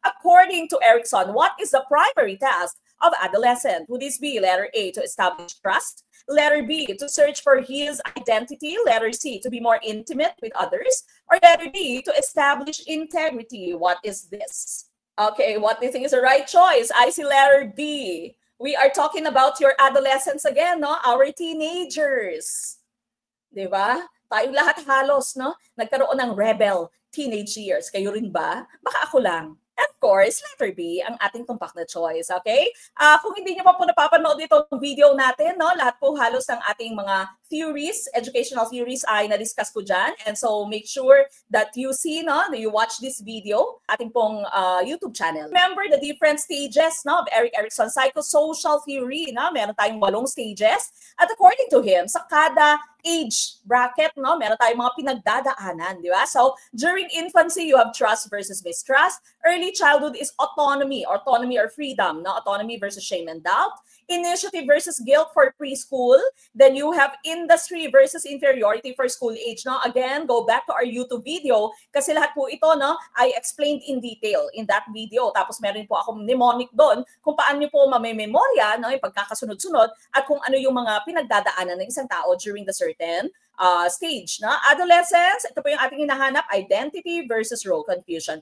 According to Erickson, what is the primary task of adolescent? Would this be letter A, to establish trust? Letter B, to search for his identity? Letter C, to be more intimate with others? Or letter D, to establish integrity? What is this? Okay, what do you think is the right choice? I see letter B. We are talking about your adolescents again, no? Our teenagers. Diba? Tayong lahat halos, no? Nagkaroon ng rebel teenage years. Kayo rin ba? Baka ako lang. Of course, letter B ang ating tumpak na choice, okay? Kung hindi nyo pa po napapanood itong video natin, no, lahat po halos ng ating mga theories, educational theories ay na-discuss ko dyan. And so make sure that you see, no, that you watch this video, ating pong YouTube channel. Remember the different stages, no, of Erik Erikson psychosocial theory, no? Meron tayong 8 stages. At according to him, sa kada age bracket, no, meron tayong mga pinagdadaanan, di ba? So, during infancy, you have trust versus mistrust. Early childhood is autonomy or freedom, no? Autonomy versus shame and doubt. Initiative versus guilt for preschool. Then you have industry versus inferiority for school age, no? Again, go back to our YouTube video kasi lahat po ito, no, I explained in detail in that video. Tapos meron po akong mnemonic doon kung paano nyo po mamememorya, no, yung pagkakasunod-sunod at kung ano yung mga pinagdadaanan ng isang tao during the certain stage, no? Adolescence, ito po yung ating hinahanap, identity versus role confusion.